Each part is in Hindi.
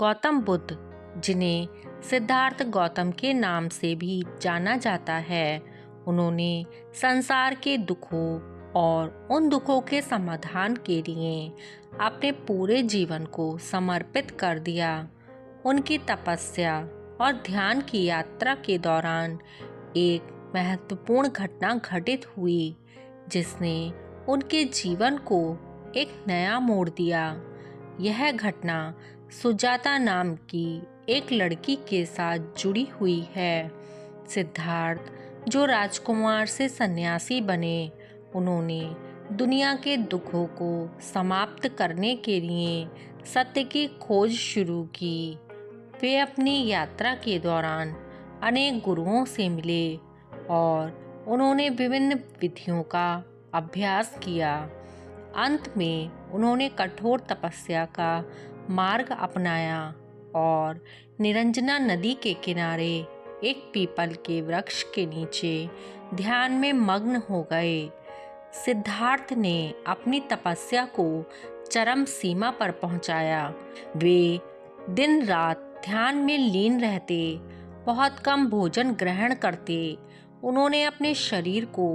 गौतम बुद्ध, जिन्हें सिद्धार्थ गौतम के नाम से भी जाना जाता है, उन्होंने संसार के दुखों और उन दुखों के समाधान के लिए अपने पूरे जीवन को समर्पित कर दिया। उनकी तपस्या और ध्यान की यात्रा के दौरान एक महत्वपूर्ण घटना घटित हुई, जिसने उनके जीवन को एक नया मोड़ दिया। यह घटना सुजाता नाम की एक लड़की के साथ जुड़ी हुई है। सिद्धार्थ, जो राजकुमार से सन्यासी बने, उन्होंने दुनिया के दुखों को समाप्त करने के लिए सत्य की खोज शुरू की। वे अपनी यात्रा के दौरान अनेक गुरुओं से मिले और उन्होंने विभिन्न विधियों का अभ्यास किया। अंत में उन्होंने कठोर तपस्या का मार्ग अपनाया और निरंजना नदी के किनारे एक पीपल के वृक्ष के नीचे ध्यान में मग्न हो गए। सिद्धार्थ ने अपनी तपस्या को चरम सीमा पर पहुंचाया। वे दिन रात ध्यान में लीन रहते, बहुत कम भोजन ग्रहण करते। उन्होंने अपने शरीर को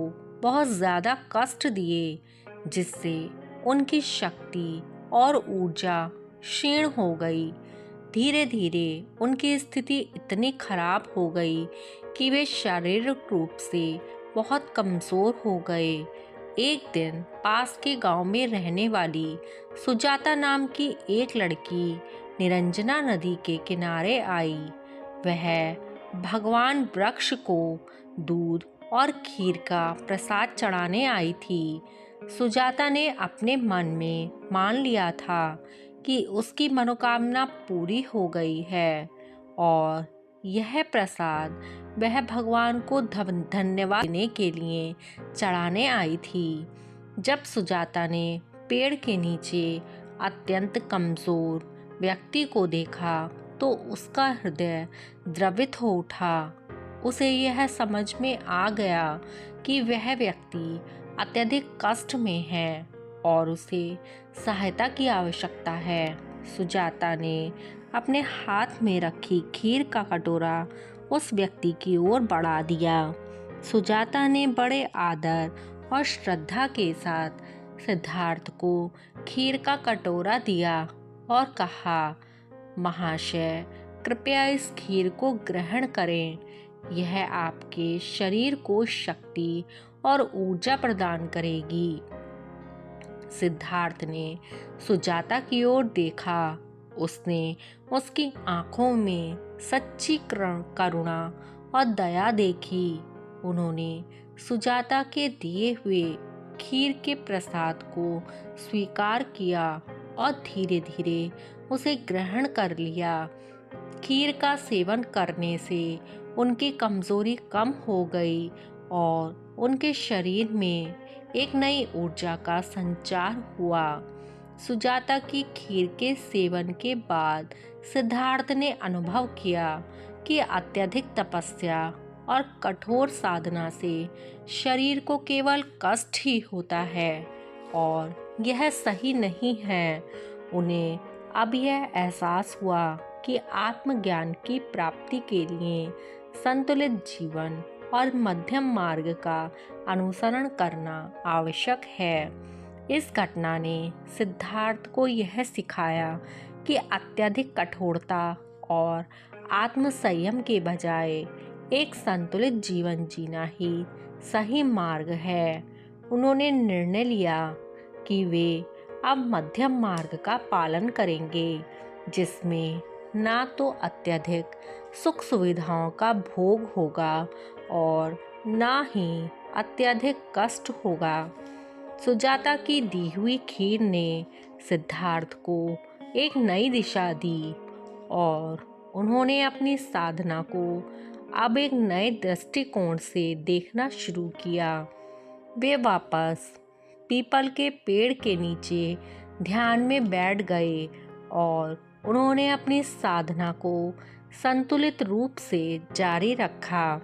बहुत ज़्यादा कष्ट दिए, जिससे उनकी शक्ति और ऊर्जा क्षीण हो गई। धीरे धीरे उनकी स्थिति इतनी खराब हो गई कि वे शारीरिक रूप से बहुत कमज़ोर हो गए। एक दिन पास के गांव में रहने वाली सुजाता नाम की एक लड़की निरंजना नदी के किनारे आई। वह भगवान वृक्ष को दूध और खीर का प्रसाद चढ़ाने आई थी। सुजाता ने अपने मन में मान लिया था कि उसकी मनोकामना पूरी हो गई है और यह प्रसाद वह भगवान को धन्यवाद देने के लिए चढ़ाने आई थी। जब सुजाता ने पेड़ के नीचे अत्यंत कमज़ोर व्यक्ति को देखा तो उसका हृदय द्रवित हो उठा। उसे यह समझ में आ गया कि वह व्यक्ति अत्यधिक कष्ट में है और उसे सहायता की आवश्यकता है। सुजाता ने अपने हाथ में रखी खीर का कटोरा उस व्यक्ति की ओर बढ़ा दिया। सुजाता ने बड़े आदर और श्रद्धा के साथ सिद्धार्थ को खीर का कटोरा दिया और कहा, महाशय, कृपया इस खीर को ग्रहण करें। यह आपके शरीर को शक्ति और ऊर्जा प्रदान करेगी। सिद्धार्थ ने सुजाता की ओर देखा। उसने उसकी आंखों में सच्ची करुणा और दया देखी। उन्होंने सुजाता के दिए हुए खीर के प्रसाद को स्वीकार किया और धीरे धीरे उसे ग्रहण कर लिया। खीर का सेवन करने से उनकी कमजोरी कम हो गई और उनके शरीर में एक नई ऊर्जा का संचार हुआ। सुजाता की खीर के सेवन के बाद सिद्धार्थ ने अनुभव किया कि अत्यधिक तपस्या और कठोर साधना से शरीर को केवल कष्ट ही होता है और यह सही नहीं है। उन्हें अब यह एहसास हुआ कि आत्मज्ञान की प्राप्ति के लिए संतुलित जीवन और मध्यम मार्ग का अनुसरण करना आवश्यक है। इस घटना ने सिद्धार्थ को यह सिखाया कि अत्यधिक कठोरता और आत्मसंयम के बजाय एक संतुलित जीवन जीना ही सही मार्ग है। उन्होंने निर्णय लिया कि वे अब मध्यम मार्ग का पालन करेंगे, जिसमें ना तो अत्यधिक सुख सुविधाओं का भोग होगा और ना ही अत्यधिक कष्ट होगा। सुजाता की दी हुई खीर ने सिद्धार्थ को एक नई दिशा दी और उन्होंने अपनी साधना को अब एक नए दृष्टिकोण से देखना शुरू किया। वे वापस पीपल के पेड़ के नीचे ध्यान में बैठ गए और उन्होंने अपनी साधना को संतुलित रूप से जारी रखा।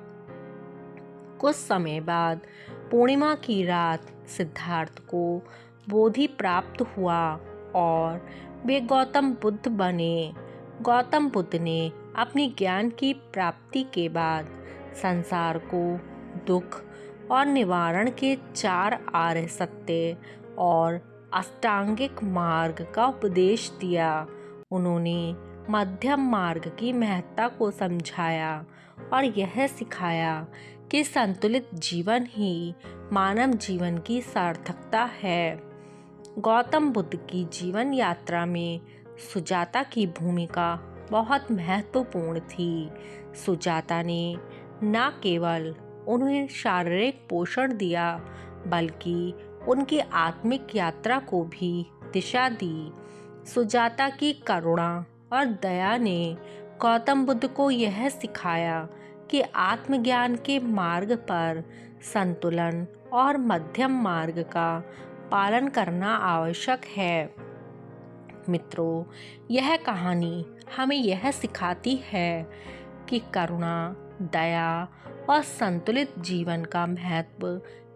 कुछ समय बाद पूर्णिमा की रात सिद्धार्थ को बोधि प्राप्त हुआ और वे गौतम बुद्ध बने। गौतम बुद्ध ने अपनी ज्ञान की प्राप्ति के बाद संसार को दुख और निवारण के 4 आर्य सत्य और अष्टांगिक मार्ग का उपदेश दिया। उन्होंने मध्यम मार्ग की महत्ता को समझाया और यह सिखाया कि संतुलित जीवन ही मानव जीवन की सार्थकता है। गौतम बुद्ध की जीवन यात्रा में सुजाता की भूमिका बहुत महत्वपूर्ण थी। सुजाता ने न केवल उन्हें शारीरिक पोषण दिया बल्कि उनकी आत्मिक यात्रा को भी दिशा दी। सुजाता की करुणा और दया ने गौतम बुद्ध को यह सिखाया कि आत्मज्ञान के मार्ग पर संतुलन और मध्यम मार्ग का पालन करना आवश्यक है। मित्रों, यह कहानी हमें यह सिखाती है कि करुणा, दया और संतुलित जीवन का महत्व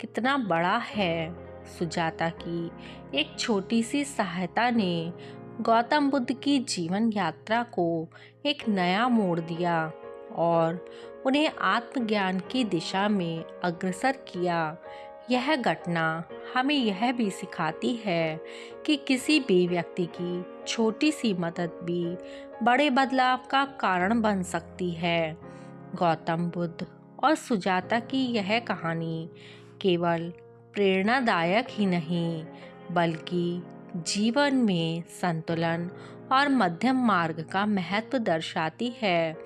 कितना बड़ा है। सुजाता की एक छोटी सी सहायता ने गौतम बुद्ध की जीवन यात्रा को एक नया मोड़ दिया और उन्हें आत्मज्ञान की दिशा में अग्रसर किया। यह घटना हमें यह भी सिखाती है कि किसी भी व्यक्ति की छोटी सी मदद भी बड़े बदलाव का कारण बन सकती है। गौतम बुद्ध और सुजाता की यह कहानी केवल प्रेरणादायक ही नहीं बल्कि जीवन में संतुलन और मध्यम मार्ग का महत्व दर्शाती है।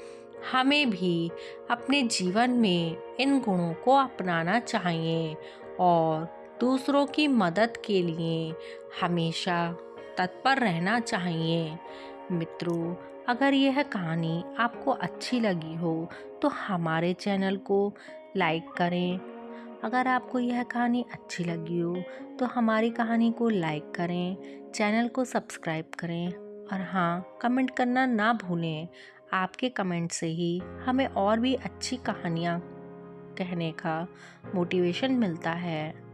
हमें भी अपने जीवन में इन गुणों को अपनाना चाहिए और दूसरों की मदद के लिए हमेशा तत्पर रहना चाहिए। मित्रों, अगर यह कहानी आपको अच्छी लगी हो तो हमारे चैनल को लाइक करें। अगर आपको यह कहानी अच्छी लगी हो तो हमारी कहानी को लाइक करें, चैनल को सब्सक्राइब करें और हाँ, कमेंट करना ना भूलें। आपके कमेंट से ही हमें और भी अच्छी कहानियाँ कहने का मोटिवेशन मिलता है।